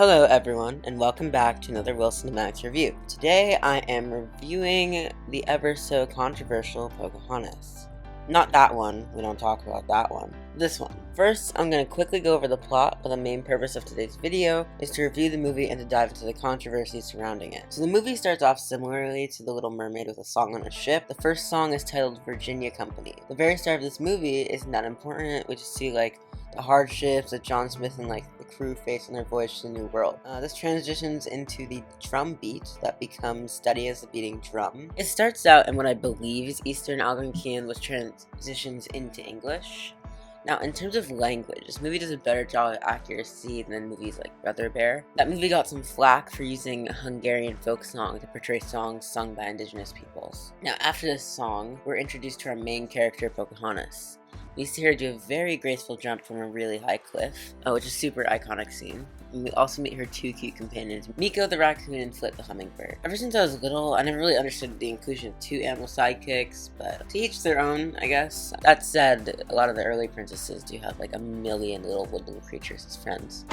Hello everyone, and welcome back to another Wilson & Max review. Today I am reviewing the ever so controversial Pocahontas. Not that one, we don't talk about that one. This one. First, I'm going to quickly go over the plot, but the main purpose of today's video is to review the movie and to dive into the controversy surrounding it. So the movie starts off similarly to The Little Mermaid with a song on a ship. The first song is titled Virginia Company. The very start of this movie isn't that important, we just see the hardships that John Smith and the crew face in their voyage to the New World. This transitions into the drum beat that becomes Steady as a Beating Drum. It starts out in what I believe is Eastern Algonquian, which transitions into English. Now, in terms of language, this movie does a better job of accuracy than movies like Brother Bear. That movie got some flack for using a Hungarian folk song to portray songs sung by Indigenous peoples. Now, after this song, we're introduced to our main character, Pocahontas. We see her do a very graceful jump from a really high cliff, which is a super iconic scene. And we also meet her two cute companions, Miko the raccoon and Flit the hummingbird. Ever since I was little, I never really understood the inclusion of two animal sidekicks, but to each their own, I guess. That said, a lot of the early princesses do have a million little woodland creatures as friends.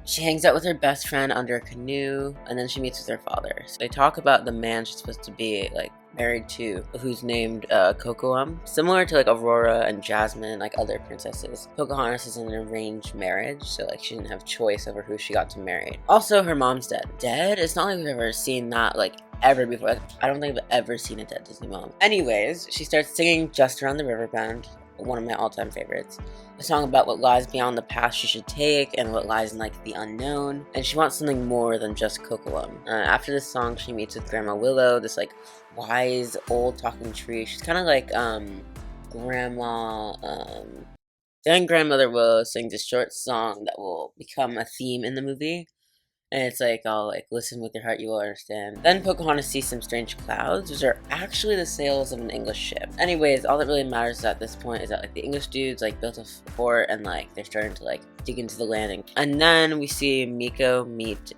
She hangs out with her best friend under a canoe, and then she meets with her father. So they talk about the man she's supposed to be, married to, who's named Kocoum. Similar to Aurora and Jasmine and other princesses, Pocahontas is in an arranged marriage, so she didn't have choice over who she got to marry. Also, her mom's dead. Dead? It's not like we've ever seen that ever before. I don't think I've ever seen a dead Disney mom. Anyways, she starts singing Just Around the River Bend, one of my all-time favorites. A song about what lies beyond the path she should take and what lies in the unknown, and she wants something more than just Kocoum. After this song, she meets with Grandma Willow, this wise old talking tree. She's kind of like grandma. Then Grandmother Willow sings a short song that will become a theme in the movie. And it's I'll listen with your heart, you will understand. Then Pocahontas sees some strange clouds, which are actually the sails of an English ship. Anyways, all that really matters at this point is that the English dudes built a fort and they're starting to dig into the landing. And then we see Miko meet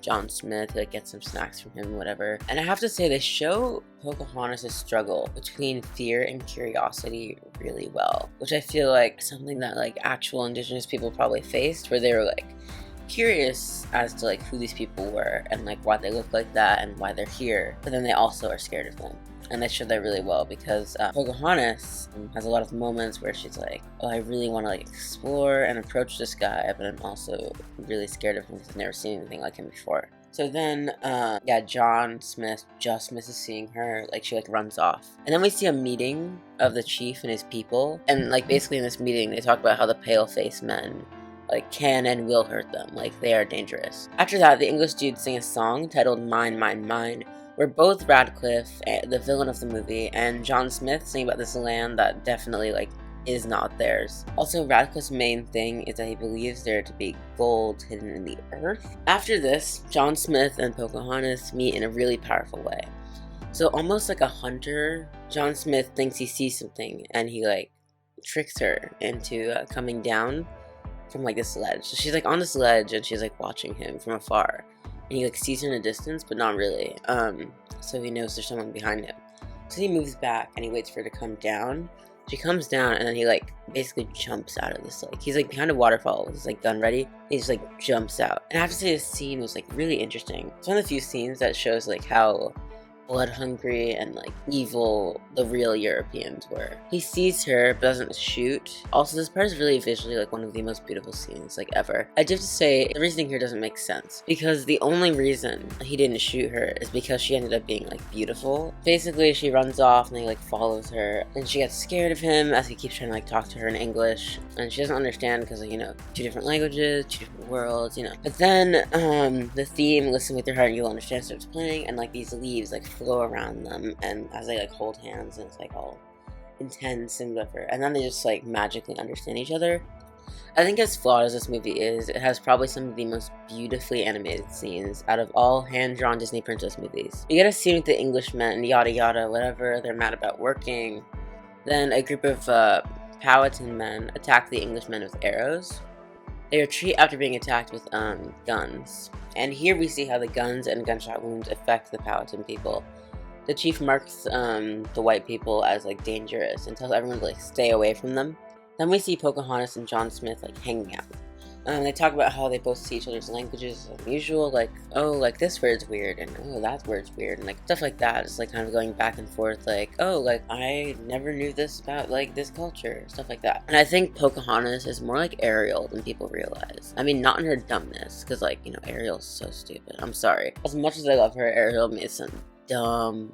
John Smith, who gets some snacks from him, whatever. And I have to say, they show Pocahontas' struggle between fear and curiosity really well, which I feel something that actual Indigenous people probably faced, where they were curious as to who these people were and why they look like that and why they're here, but then they also are scared of them. And they show that really well because Pocahontas has a lot of moments where she's oh, I really want to explore and approach this guy, but I'm also really scared of him because I've never seen anything like him before. So then, John Smith just misses seeing her, she runs off. And then we see a meeting of the chief and his people, and basically in this meeting they talk about how the pale-faced men can and will hurt them, they are dangerous. After that, the English dudes sing a song titled Mine, Mine, Mine, where both Radcliffe, the villain of the movie, and John Smith sing about this land that definitely, is not theirs. Also, Radcliffe's main thing is that he believes there to be gold hidden in the earth. After this, John Smith and Pocahontas meet in a really powerful way. So almost like a hunter, John Smith thinks he sees something, and he, tricks her into coming down from this ledge. So she's on this ledge and she's watching him from afar, and he sees her in the distance but not really, so he knows there's someone behind him. So he moves back and he waits for her to come down. She comes down and then he basically jumps out of this he's behind a waterfall with his gun ready. He just jumps out, and I have to say this scene was really interesting. It's one of the few scenes that shows how blood hungry and evil the real Europeans were. He sees her but doesn't shoot. Also, this part is really visually one of the most beautiful scenes ever. I do have to say the reasoning here doesn't make sense, because the only reason he didn't shoot her is because she ended up being beautiful. Basically, she runs off and he follows her, and she gets scared of him as he keeps trying to talk to her in English, and she doesn't understand because two different languages, two different worlds, But then the theme Listen With Your Heart and You'll Understand starts playing, and these leaves flow around them, and as they hold hands, and it's all intense and whatever, and then they just magically understand each other. I think as flawed as this movie is, it has probably some of the most beautifully animated scenes out of all hand-drawn Disney princess movies. You get a scene with the Englishmen and yada yada whatever, they're mad about working. Then a group of Powhatan men attack the Englishmen with arrows. They retreat after being attacked with guns. And here we see how the guns and gunshot wounds affect the Powhatan people. The chief marks the white people as dangerous and tells everyone to stay away from them. Then we see Pocahontas and John Smith hanging out. They talk about how they both see each other's languages as unusual, like, oh, like this word's weird, and oh, that word's weird, and like stuff like that. It's like kind of going back and forth, like, oh, like I never knew this about like this culture, stuff like that. And I think Pocahontas is more like Ariel than people realize. I mean, not in her dumbness, because like, you know, Ariel's so stupid. I'm sorry. As much as I love her, Ariel made some dumb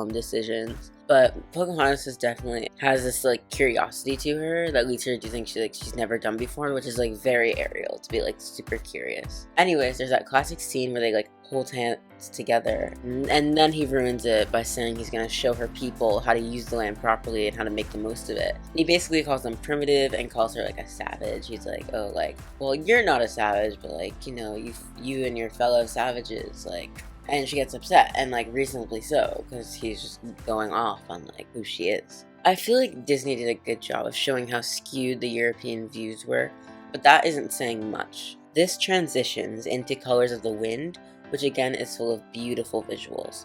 decisions. But Pocahontas definitely has this like curiosity to her that leads her to think she's never done before, which is like very Ariel, to be like super curious. Anyways, there's that classic scene where they like hold hands together, and then he ruins it by saying he's gonna show her people how to use the land properly and how to make the most of it. And he basically calls them primitive and calls her like a savage. He's like, oh, like, well, you're not a savage, but like, you know, you and your fellow savages, like. And she gets upset, and like reasonably so, because he's just going off on like who she is. I feel like Disney did a good job of showing how skewed the European views were, but that isn't saying much. This transitions into Colors of the Wind, which again is full of beautiful visuals.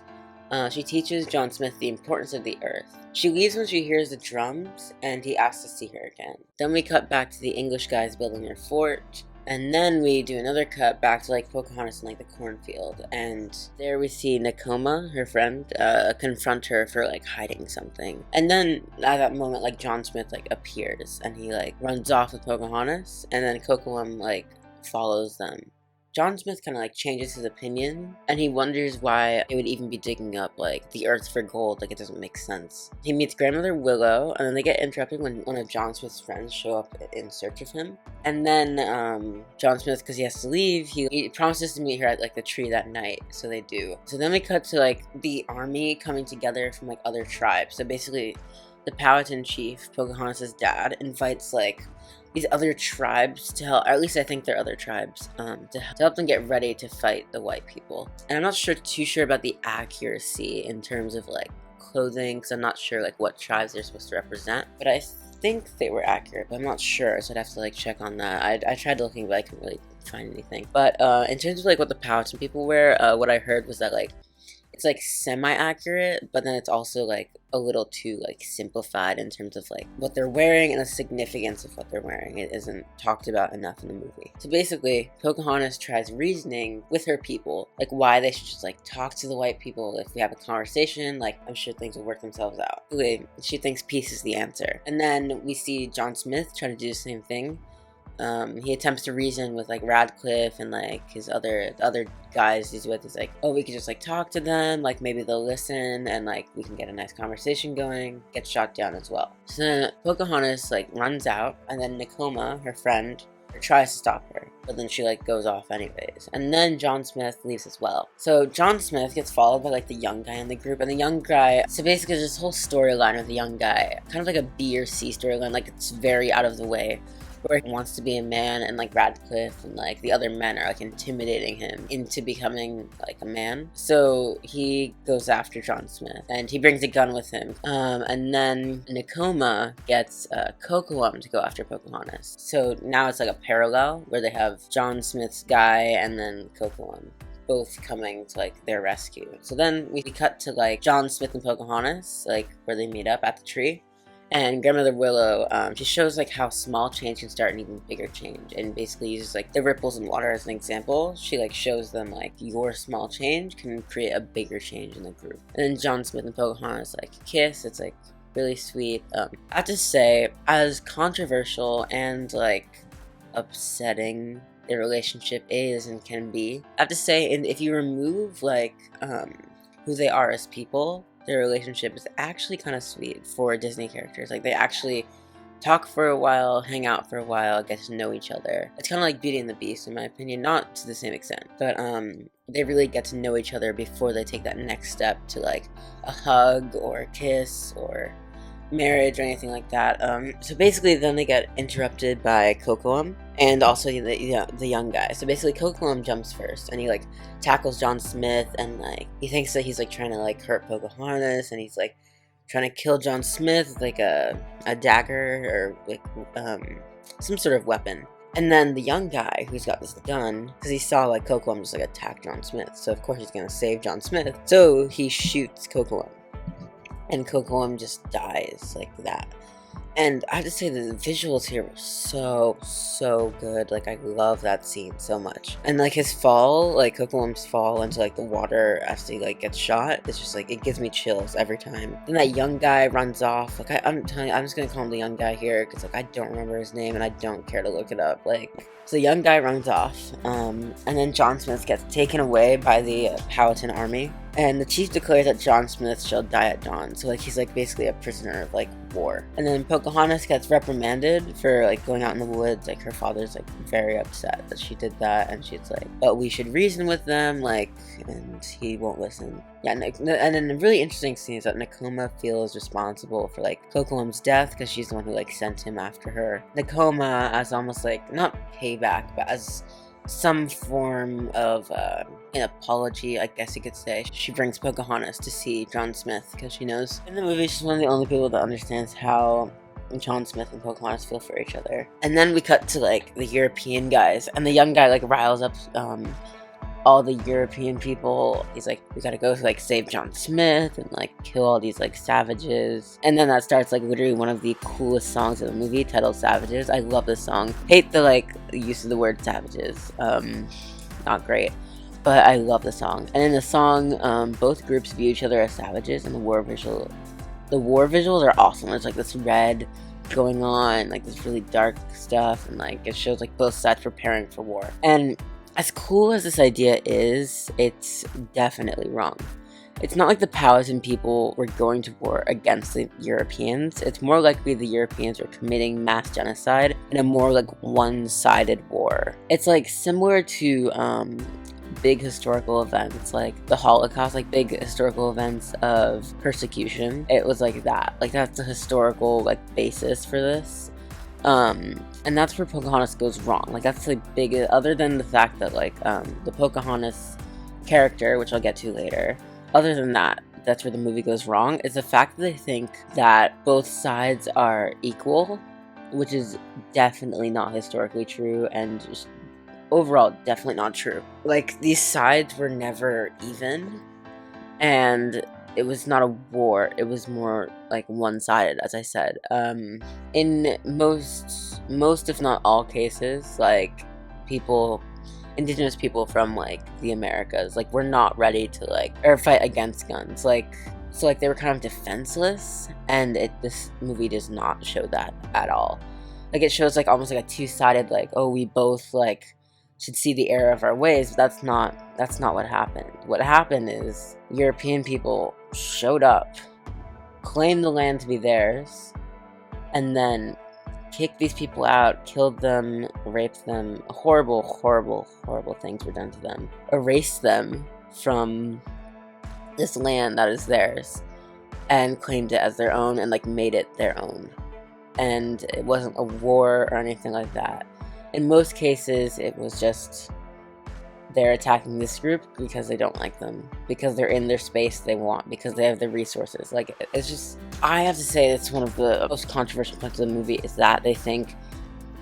She teaches John Smith the importance of the earth. She leaves when she hears the drums, and he asks to see her again. Then we cut back to the English guys building their fort. And then we do another cut back to like Pocahontas in like the cornfield, and there we see Nakoma, her friend, confront her for like hiding something. And then at that moment, like John Smith like appears, and he like runs off with Pocahontas, and then Kocoum like follows them. John Smith kind of like changes his opinion, and he wonders why it would even be digging up like the earth for gold. Like, it doesn't make sense. He meets Grandmother Willow, and then they get interrupted when one of John Smith's friends show up in search of him. And then John Smith, because he has to leave, he promises to meet her at like the tree that night, so they do. So then we cut to like the army coming together from like other tribes. So basically, the Powhatan chief, Pocahontas' dad, invites like these other tribes to help, or at least I think they're other tribes, to help them get ready to fight the white people. And I'm not too sure about the accuracy in terms of like clothing, because I'm not sure like what tribes they're supposed to represent, but I think they were accurate, but I'm not sure, so I'd have to like check on that. I tried looking, but I couldn't really find anything. But in terms of like what the Powhatan people wear, what I heard was that like it's like semi-accurate, but then it's also like a little too like simplified in terms of like what they're wearing and the significance of what they're wearing. It isn't talked about enough in the movie. So basically, Pocahontas tries reasoning with her people, like why they should just like talk to the white people. If we have a conversation, like I'm sure things will work themselves out. She thinks peace is the answer. And then we see John Smith try to do the same thing. He attempts to reason with like Radcliffe and like his other guys he's with. He's like, oh, we could just like talk to them, like maybe they'll listen and like we can get a nice conversation going. Gets shot down as well. So then Pocahontas like runs out, and then Nakoma, her friend, tries to stop her, but then she like goes off anyways. And then John Smith leaves as well. So John Smith gets followed by like the young guy in the group, and the young guy, so basically there's this whole storyline with the young guy, kind of like a B or C storyline, like it's very out of the way, where he wants to be a man, and like Radcliffe and like the other men are like intimidating him into becoming like a man. So he goes after John Smith, and he brings a gun with him. And then Nakoma gets Kocoum to go after Pocahontas. So now it's like a parallel where they have John Smith's guy and then Kocoum both coming to like their rescue. So then we cut to like John Smith and Pocahontas, like where they meet up at the tree. And Grandmother Willow, she shows like how small change can start an even bigger change, and basically uses like the ripples in water as an example. She like shows them like your small change can create a bigger change in the group. And then John Smith and Pocahontas like kiss. It's like really sweet. I have to say, as controversial and like upsetting their relationship is and can be, I have to say, and if you remove like who they are as people, their relationship is actually kind of sweet for Disney characters. Like, they actually talk for a while, hang out for a while, get to know each other. It's kind of like Beauty and the Beast, in my opinion. Not to the same extent, but they really get to know each other before they take that next step to like a hug or a kiss or marriage or anything like that. So basically then they get interrupted by Kocoum and also the young guy. So basically Kocoum jumps first, and he like tackles John Smith, and like he thinks that he's like trying to like hurt Pocahontas, and he's like trying to kill John Smith with like a dagger or like some sort of weapon. And then the young guy who's got this gun, because he saw like Kocoum just like attack John Smith, so of course he's gonna save John Smith, so he shoots Kocoum. And Kocoum just dies like that. And I have to say that the visuals here were so good. Like, I love that scene so much. And like his fall, like Coquelumb's fall into like the water after he like gets shot, it's just like, it gives me chills every time. Then that young guy runs off. Like, I'm telling you, I'm just gonna call him the young guy here because like I don't remember his name and I don't care to look it up. Like, so the young guy runs off, and then John Smith gets taken away by the Powhatan army. And the chief declares that John Smith shall die at dawn. So like he's like basically a prisoner of like war. And then Pocahontas gets reprimanded for like going out in the woods. Like her father's like very upset that she did that, and she's like, but we should reason with them, like, and he won't listen. Yeah, and then the really interesting scene is that Nakoma feels responsible for like Coquelumb's death because she's the one who like sent him after her. Nakoma, as almost like not payback, but as some form of an apology, I guess you could say, she brings Pocahontas to see John Smith because she knows in the movie she's one of the only people that understands how John Smith and Pocahontas feel for each other. And then we cut to like the European guys, and the young guy like riles up all the European people. He's like, we gotta go like save John Smith and like kill all these like savages. And then that starts like literally one of the coolest songs of the movie, titled Savages. I love this song. Hate the like use of the word savages. Not great, but I love the song. And in the song, both groups view each other as savages, and the war visuals are awesome. There's like this red going on, like this really dark stuff, and like it shows like both sides preparing for war. And as cool as this idea is, it's definitely wrong. It's not like the Powhatan people were going to war against the Europeans. It's more likely the Europeans were committing mass genocide in a more like one-sided war. It's like similar to big historical events like the Holocaust, like big historical events of persecution. It was like that. Like that's the historical like basis for this. And that's where Pocahontas goes wrong. Like that's the big, other than the fact that like the Pocahontas character, which I'll get to later, other than that, that's where the movie goes wrong, is the fact that they think that both sides are equal, which is definitely not historically true, and just overall definitely not true. Like these sides were never even, and it was not a war, it was more like one-sided, as I said. In most if not all cases, like indigenous people from like the Americas, like were not ready to like fight against guns. Like so like they were kind of defenseless, and this movie does not show that at all. Like it shows like almost like a two-sided, like, oh, we both like should see the error of our ways, but that's not what happened. What happened is European people showed up, claimed the land to be theirs, and then kicked these people out, killed them, raped them. Horrible things were done to them. Erased them from this land that is theirs, and claimed it as their own, and like made it their own. And it wasn't a war or anything like that. In most cases, it was just they're attacking this group because they don't like them, because they're in their space they want, because they have the resources. Like, it's just, I have to say it's one of the most controversial parts of the movie is that they think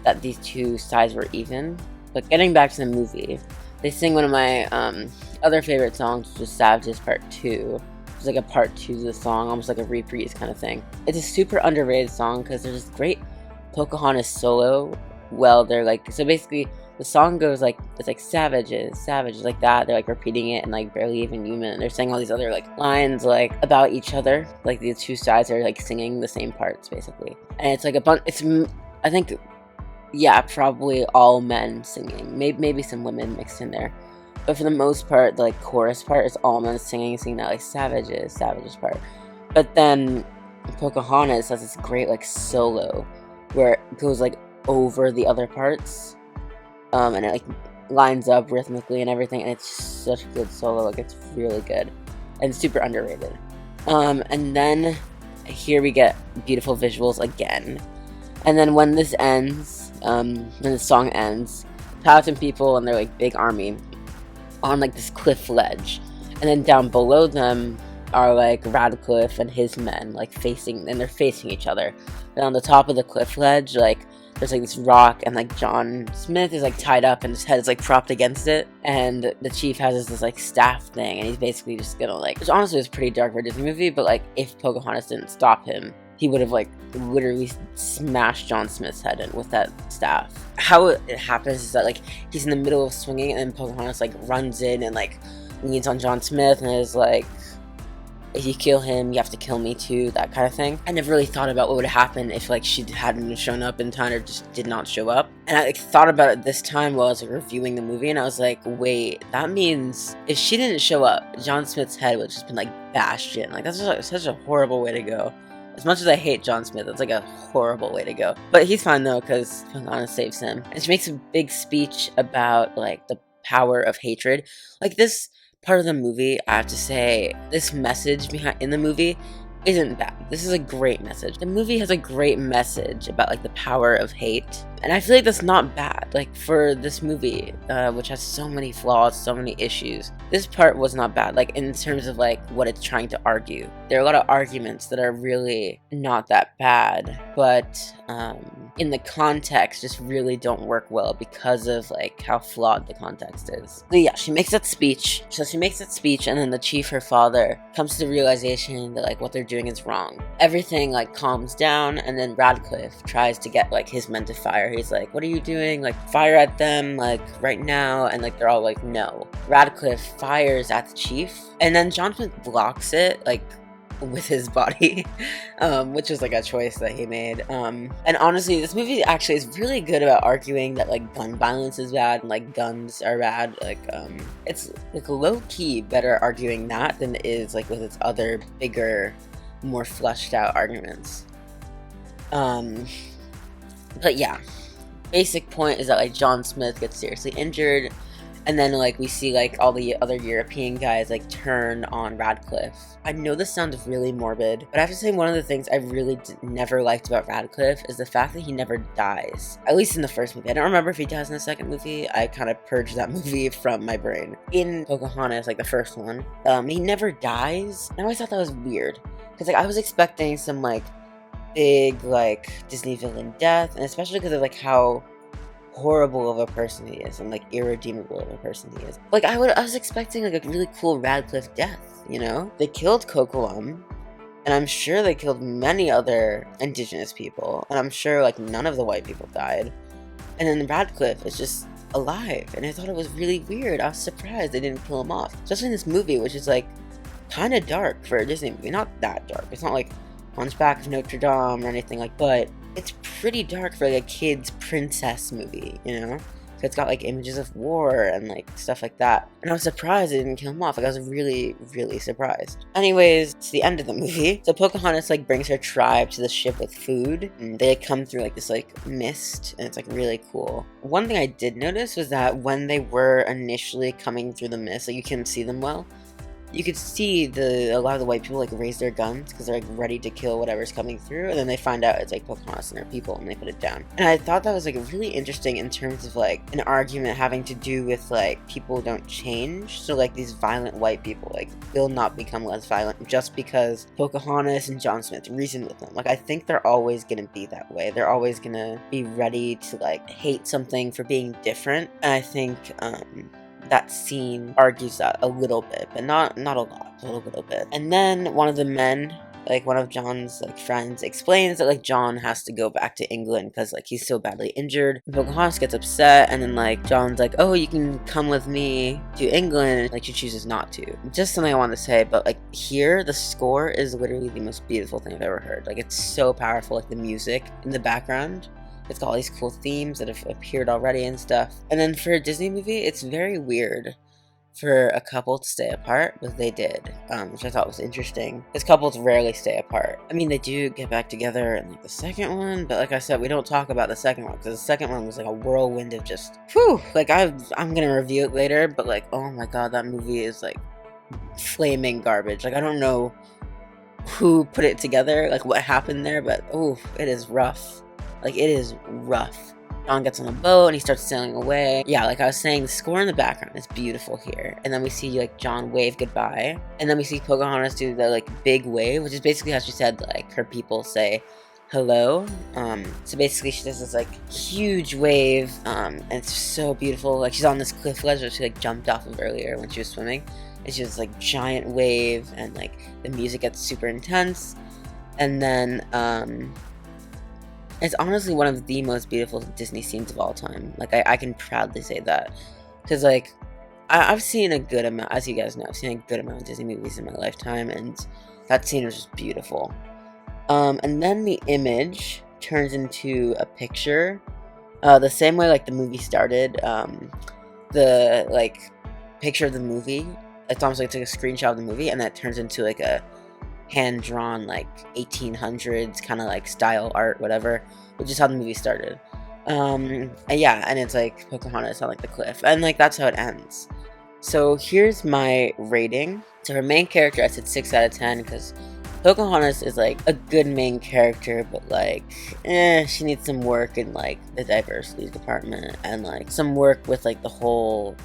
that these two sides were even. But getting back to the movie, they sing one of my other favorite songs, which is Savages Part 2. It's like a part 2 to the song, almost like a reprise kind of thing. It's a super underrated song because there's this great Pocahontas solo. Well, they're like, so basically the song goes like, it's like savages like that. They're like repeating it and like barely even human. They're saying all these other like lines like about each other. Like the two sides are like singing the same parts basically. And it's like a bunch, I think, yeah, probably all men singing. Maybe some women mixed in there. But for the most part, the like chorus part is all men singing that like savages part. But then Pocahontas has this great like solo where it goes like over the other parts, and it like lines up rhythmically and everything, and it's such a good solo. Like it's really good and super underrated. And then here we get beautiful visuals again. And then when this ends, when the song ends, Powhatan people and their like big army on like this cliff ledge, and then down below them are like Radcliffe and his men like facing each other. And on the top of the cliff ledge, like there's like this rock, and like John Smith is like tied up and his head is like propped against it, and the chief has this like staff thing, and he's basically just gonna like, which honestly is pretty dark for a Disney movie, but like if Pocahontas didn't stop him, he would have like literally smashed John Smith's head in with that staff. How it happens is that like he's in the middle of swinging, and then Pocahontas like runs in and like leans on John Smith and is like, if you kill him, you have to kill me too, that kind of thing. I never really thought about what would happen if like she hadn't shown up in time or just did not show up. And I like thought about it this time while I was like reviewing the movie, and I was like, wait, that means if she didn't show up, John Smith's head would have just been like bashed in. Like that's just, like, such a horrible way to go. As much as I hate John Smith, it's like a horrible way to go. But he's fine though, because Pocahontas saves him. And she makes a big speech about like the power of hatred. Like this part of the movie, I have to say, this message behind in the movie isn't bad. This is a great message. The movie has a great message about like the power of hate, and I feel like that's not bad. Like for this movie, which has so many flaws, so many issues, this part was not bad. Like in terms of like what it's trying to argue, there are a lot of arguments that are really not that bad, but in the context just really don't work well because of like how flawed the context is. So yeah, she makes that speech. And then the chief, her father, comes to the realization that like what they're doing is wrong. Everything like calms down, and then Radcliffe tries to get like his men to fire. He's like, what are you doing? Like fire at them like right now. And like they're all like, no. Radcliffe fires at the chief, and then John Smith blocks it like with his body, which was like a choice that he made. And honestly, this movie actually is really good about arguing that like gun violence is bad and like guns are bad. Like it's like low-key better arguing that than it is like with its other bigger, more fleshed out arguments. But yeah, basic point is that like John Smith gets seriously injured, and then like we see like all the other European guys like turn on Radcliffe. I know this sounds really morbid, but I have to say one of the things I really never liked about Radcliffe is the fact that he never dies. At least in the first movie. I don't remember if he dies in the second movie. I kind of purged that movie from my brain. In Pocahontas, like the first one, he never dies. And I always thought that was weird, because like I was expecting some like big like Disney villain death, and especially because of like how horrible of a person he is and like irredeemable of a person he is. Like I was expecting like a really cool Radcliffe death, you know? They killed Coquitlam, and I'm sure they killed many other indigenous people, and I'm sure like none of the white people died. And then Radcliffe is just alive, and I thought it was really weird. I was surprised they didn't kill him off, especially in this movie, which is like kind of dark for a Disney movie. Not that dark. It's not like Hunchback of Notre Dame or anything like, but it's pretty dark for like a kid's princess movie, you know? So it's got like images of war and like stuff like that. And I was surprised they didn't kill him off. Like I was really, really surprised. Anyways, it's the end of the movie. So Pocahontas like brings her tribe to the ship with food, and they come through like this like mist, and it's like really cool. One thing I did notice was that when they were initially coming through the mist, like you couldn't see them well, you could see a lot of the white people like raise their guns because they're like ready to kill whatever's coming through, and then they find out it's like Pocahontas and her people, and they put it down. And I thought that was like really interesting in terms of like an argument having to do with like people don't change. So like these violent white people like will not become less violent just because Pocahontas and John Smith reason with them. Like I think they're always gonna be that way. They're always gonna be ready to like hate something for being different. And I think that scene argues that a little bit, but not a lot, a little bit. And then one of the men, like one of John's like friends, explains that like John has to go back to England because like he's so badly injured. And Pocahontas gets upset, and then like John's like, oh, you can come with me to England, and like she chooses not to. Just something I want to say, but like here the score is literally the most beautiful thing I've ever heard. Like it's so powerful, like the music in the background. It's got all these cool themes that have appeared already and stuff. And then for a Disney movie, it's very weird for a couple to stay apart, but they did, which I thought was interesting, because couples rarely stay apart. I mean, they do get back together in like the second one, but like I said, we don't talk about the second one, because the second one was like a whirlwind of just, whew, like I'm gonna review it later, but like, oh my god, that movie is like flaming garbage. Like I don't know who put it together, like what happened there, but oh, it is rough. Like, it is rough. John gets on a boat and he starts sailing away. Yeah, like I was saying, the score in the background is beautiful here. And then we see, like, John wave goodbye. And then we see Pocahontas do the, like, big wave, which is basically how she said, like, her people say hello. So basically she does this, like, huge wave. And it's so beautiful. Like, she's on this cliff ledge that she, like, jumped off of earlier when she was swimming. It's just, like, giant wave. And, like, the music gets super intense. And then, it's honestly one of the most beautiful Disney scenes of all time. Like, I can proudly say that. Because, like, I've seen a good amount, as you guys know, I've seen a good amount of Disney movies in my lifetime, and that scene was just beautiful. And then the image turns into a picture, the same way, like, the movie started. The, like, picture of the movie, it's almost like it's like a screenshot of the movie, and that turns into, like, a hand-drawn, like, 1800s kind of, like, style art, whatever, which is how the movie started. And yeah, and it's, like, Pocahontas on, like, the cliff, and, like, that's how it ends. So here's my rating. So her main character, I said 6 out of 10, because Pocahontas is, like, a good main character, but, like, she needs some work in, like, the diversity department, and, like, some work with, like, the whole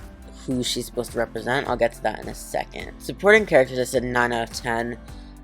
who she's supposed to represent. I'll get to that in a second. Supporting characters, I said 9 out of 10,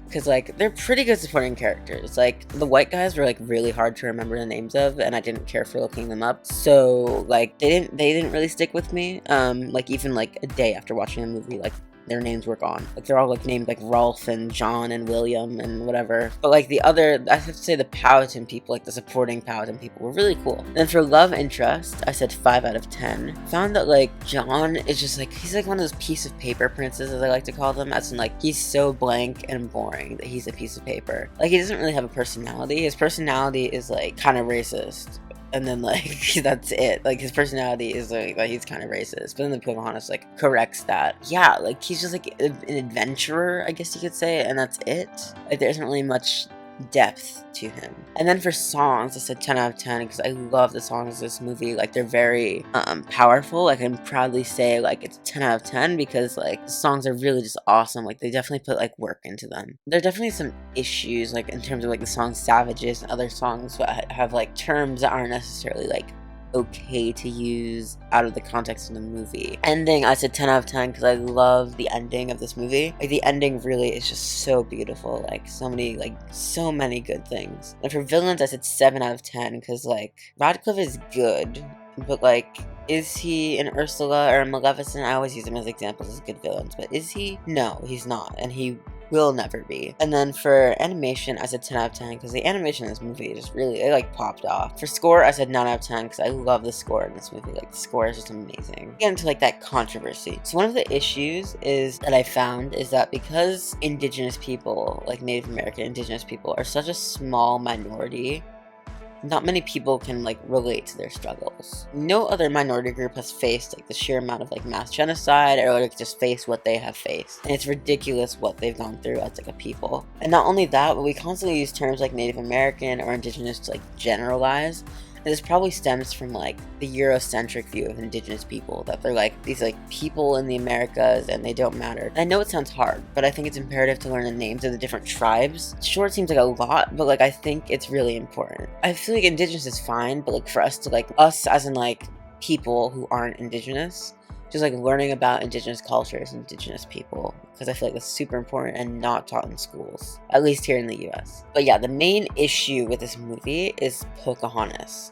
because, like, they're pretty good supporting characters. Like, the white guys were, like, really hard to remember the names of, and I didn't care for looking them up. So, like, they didn't really stick with me. Like, even, like, a day after watching the movie, like, their names were gone. Like, they're all, like, named, like, Rolf and John and William and whatever. But, like, the other, I have to say the Powhatan people, like, the supporting Powhatan people were really cool. And then for love interest, I said 5 out of 10. Found that, like, John is just, like, he's, like, one of those piece of paper princes, as I like to call them. As in, like, he's so blank and boring that he's a piece of paper. Like, he doesn't really have a personality. His personality is, like, kind of racist. And then, like, that's it. Like, his personality is, like he's kind of racist. But then the Pocahontas, like, corrects that. Yeah, like, he's just, like, an adventurer, I guess you could say, and that's it. Like, there isn't really much depth to him. And then for songs, I said 10 out of 10, because I love the songs of this movie. Like, they're very, powerful. Like, I can proudly say, like, it's 10 out of 10, because, like, the songs are really just awesome. Like, they definitely put, like, work into them. There are definitely some issues, like, in terms of, like, the song Savages and other songs that have, like, terms that aren't necessarily, like, okay to use out of the context of the movie. Ending, I said 10 out of 10, because I love the ending of this movie. Like, the ending really is just so beautiful. Like, so many good things. And for villains, I said 7 out of 10, because, like, Radcliffe is good, but, like, is he an Ursula or a Maleficent? I always use them as examples as good villains, but is he? No, he's not, and he will never be. And then for animation, I said 10 out of 10, because the animation in this movie just really, it, like, popped off. For score, I said 9 out of 10, because I love the score in this movie. Like, the score is just amazing. Get into, like, that controversy. So one of the issues that I found is that because Indigenous people, like Native American Indigenous people, are such a small minority, not many people can, like, relate to their struggles. No other minority group has faced, like, the sheer amount of, like, mass genocide, or, like, just face what they have faced. And it's ridiculous what they've gone through as, like, a people. And not only that, but we constantly use terms like Native American or Indigenous to, like, generalize. And this probably stems from, like, the Eurocentric view of Indigenous people, that they're, like, these, like, people in the Americas and they don't matter. And I know it sounds hard, but I think it's imperative to learn the names of the different tribes. Sure, it seems like a lot, but, like, I think it's really important. I feel like Indigenous is fine, but, like, for us to, like, us as in, like, people who aren't Indigenous, just, like, learning about Indigenous cultures and Indigenous people, because I feel like that's super important and not taught in schools, at least here in the US. But yeah, the main issue with this movie is Pocahontas.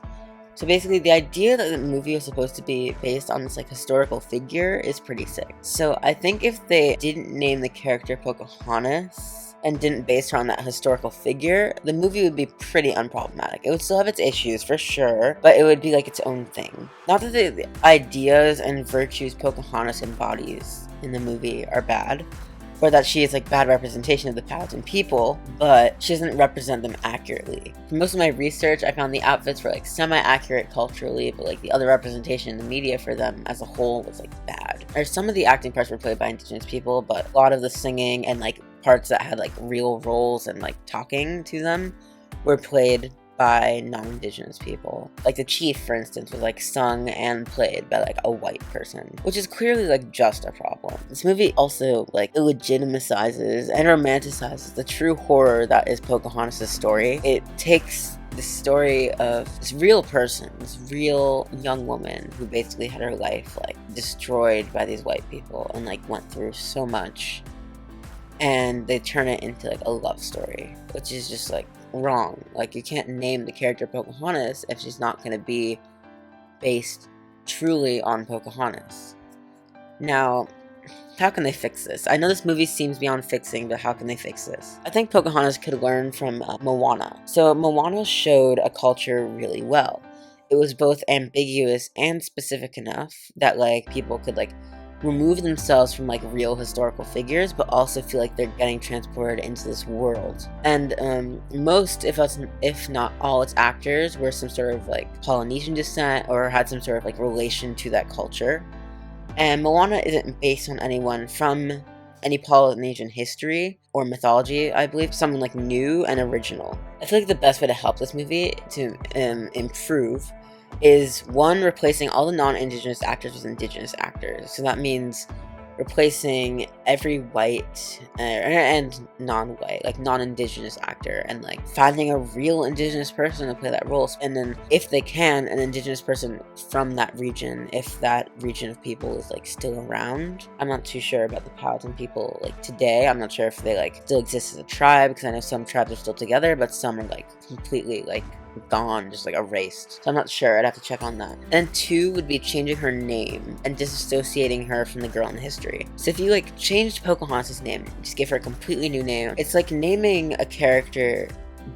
So basically, the idea that the movie was supposed to be based on this, like, historical figure is pretty sick. So I think if they didn't name the character Pocahontas and didn't base her on that historical figure, the movie would be pretty unproblematic. It would still have its issues, for sure, but it would be, like, its own thing. Not that the ideas and virtues Pocahontas embodies in the movie are bad, or that she is, like, bad representation of the Powhatan people, but she doesn't represent them accurately. For most of my research, I found the outfits were, like, semi-accurate culturally, but, like, the other representation in the media for them as a whole was, like, bad. Or some of the acting parts were played by Indigenous people, but a lot of the singing and, like, parts that had, like, real roles and, like, talking to them were played by non-Indigenous people. Like, the chief, for instance, was, like, sung and played by, like, a white person, which is clearly, like, just a problem. This movie also, like, illegitimizes and romanticizes the true horror that is Pocahontas' story. It takes the story of this real person, this real young woman who basically had her life, like, destroyed by these white people and, like, went through so much, and they turn it into, like, a love story, which is just, like, wrong. Like, you can't name the character Pocahontas if she's not going to be based truly on Pocahontas. Now, how can they fix this? I know this movie seems beyond fixing, but how can they fix this? I think Pocahontas could learn from Moana. So Moana showed a culture really well. It was both ambiguous and specific enough that like people could like remove themselves from like real historical figures, but also feel like they're getting transported into this world. And most, if not all, its actors were some sort of like Polynesian descent or had some sort of like relation to that culture. And Moana isn't based on anyone from any Polynesian history or mythology, I believe, someone like new and original. I feel like the best way to help this movie to improve is one, replacing all the non-Indigenous actors with Indigenous actors. So that means replacing every white and non-white, like non-Indigenous actor, and like finding a real Indigenous person to play that role. And then if they can, an Indigenous person from that region, if that region of people is like still around. I'm not too sure about the Powhatan people like today. I'm not sure if they like still exist as a tribe, because I know some tribes are still together, but some are like completely like gone, just like erased. So I'm not sure, I'd have to check on that. And two would be changing her name and disassociating her from the girl in history. So if you like changed Pocahontas' name, just give her a completely new name, it's like naming a character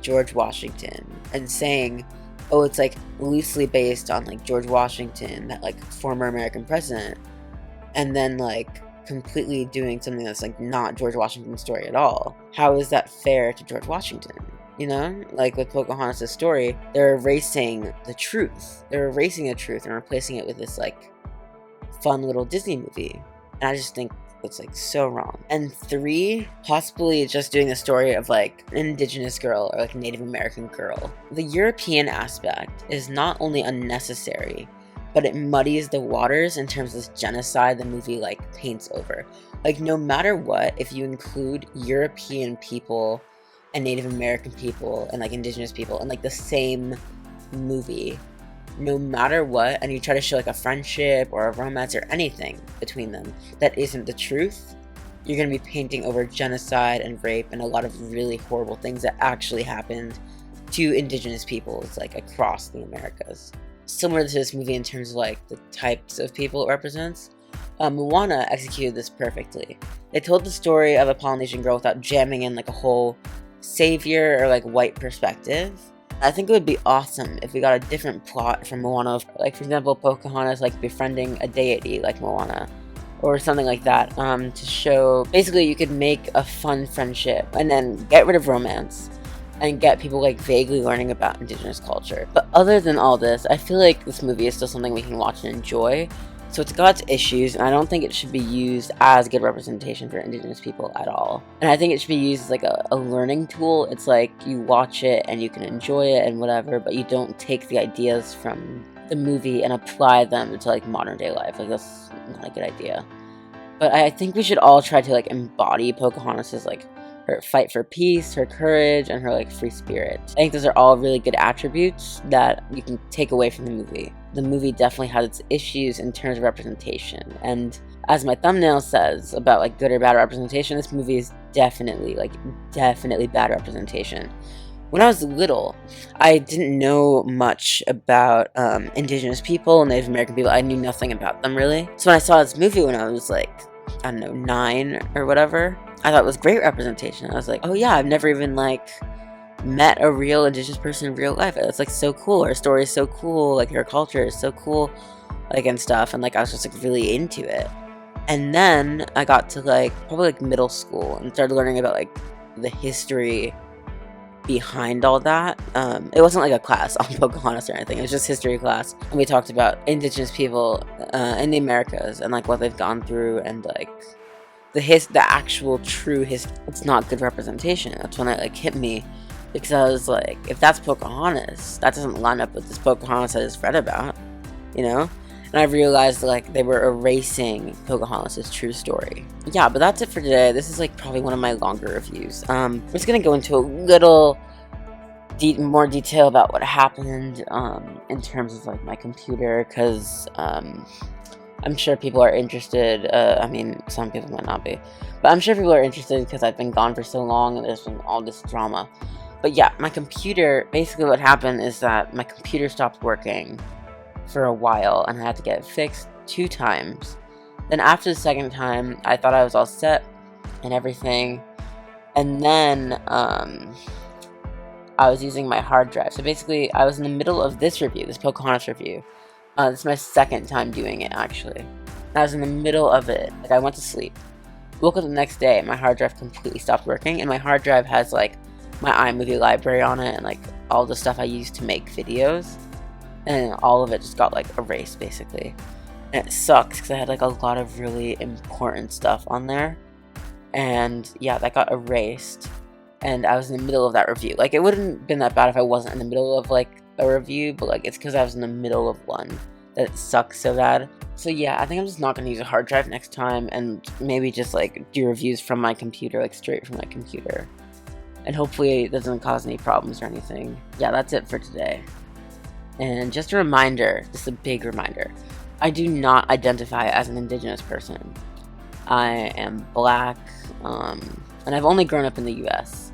George Washington and saying, oh, it's like loosely based on like George Washington, that like former American president, and then like completely doing something that's like not George Washington's story at all. How is that fair to George Washington? You know, like with Pocahontas' story, they're erasing the truth. They're erasing the truth and replacing it with this like fun little Disney movie. And I just think it's like so wrong. And three, possibly just doing the story of like an Indigenous girl or like a Native American girl. The European aspect is not only unnecessary, but it muddies the waters in terms of this genocide the movie like paints over. Like no matter what, if you include European people and Native American people and like Indigenous people in like the same movie, no matter what, and you try to show like a friendship or a romance or anything between them that isn't the truth, you're going to be painting over genocide and rape and a lot of really horrible things that actually happened to Indigenous peoples like across the Americas. Similar to this movie in terms of like the types of people it represents, Moana executed this perfectly. They told the story of a Polynesian girl without jamming in like a whole savior or like white perspective. I think it would be awesome if we got a different plot from Moana, like for example Pocahontas like befriending a deity like Moana or something like that, to show basically you could make a fun friendship and then get rid of romance and get people like vaguely learning about Indigenous culture. But other than all this, I feel like this movie is still something we can watch and enjoy. So it's got its issues, and I don't think it should be used as good representation for Indigenous people at all. And I think it should be used as like a learning tool. It's like you watch it and you can enjoy it and whatever, but you don't take the ideas from the movie and apply them to like modern day life. Like that's not a good idea. But I think we should all try to like embody Pocahontas' like her fight for peace, her courage, and her like free spirit. I think those are all really good attributes that you can take away from the movie. The movie definitely has its issues in terms of representation, and as my thumbnail says about like good or bad representation, this movie is definitely bad representation. When I was little, I didn't know much about Indigenous people, Native American people. I knew nothing about them really. So when I saw this movie when I was like, I don't know, 9 or whatever, I thought it was great representation. I was like, oh yeah, I've never even like met a real Indigenous person in real life. It's like so cool. Her story is so cool. Like her culture is so cool, like and stuff. And like I was just like really into it. And then I got to like probably like middle school and started learning about like the history behind all that. It wasn't like a class on Pocahontas or anything. It was just history class, and we talked about Indigenous people in the Americas and like what they've gone through and like the actual true history. It's not good representation. That's when it like hit me, because I was like, if that's Pocahontas, that doesn't line up with this Pocahontas I just read about, you know? And I realized like they were erasing Pocahontas' true story. Yeah, but that's it for today. This is like probably one of my longer reviews. I'm just gonna go into a little more detail about what happened in terms of like my computer, because I'm sure people are interested. I mean, some people might not be, but I'm sure people are interested because I've been gone for so long and there's been all this drama. But yeah, my computer, basically what happened is that my computer stopped working for a while and I had to get it fixed 2 times. Then after the second time, I thought I was all set and everything. And then I was using my hard drive. So basically, I was in the middle of this review, this Pocahontas review. This is my second time doing it, actually. I was in the middle of it. Like, I went to sleep. Woke up the next day, my hard drive completely stopped working. And my hard drive has, like, my iMovie library on it and, like, all the stuff I used to make videos. And all of it just got, like, erased, basically. And it sucks, because I had, like, a lot of really important stuff on there. And, yeah, that got erased. And I was in the middle of that review. Like, it wouldn't have been that bad if I wasn't in the middle of, like, a review, but, like, it's because I was in the middle of one that it sucks so bad. So, yeah, I think I'm just not going to use a hard drive next time, and maybe just, like, do reviews from my computer, like, straight from my computer. And hopefully it doesn't cause any problems or anything. Yeah, that's it for today. And just a reminder, just a big reminder, I do not identify as an Indigenous person. I am Black, and I've only grown up in the US.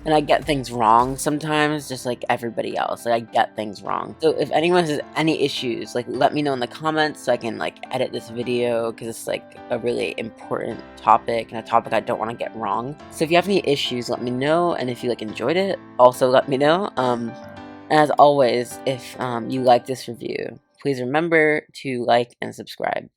And I get things wrong sometimes, just like everybody else. Like, I get things wrong. So if anyone has any issues, like, let me know in the comments so I can, like, edit this video, because it's, like, a really important topic, and a topic I don't want to get wrong. So if you have any issues, let me know, and if you, like, enjoyed it, also let me know. And as always, if you like this review, please remember to like and subscribe.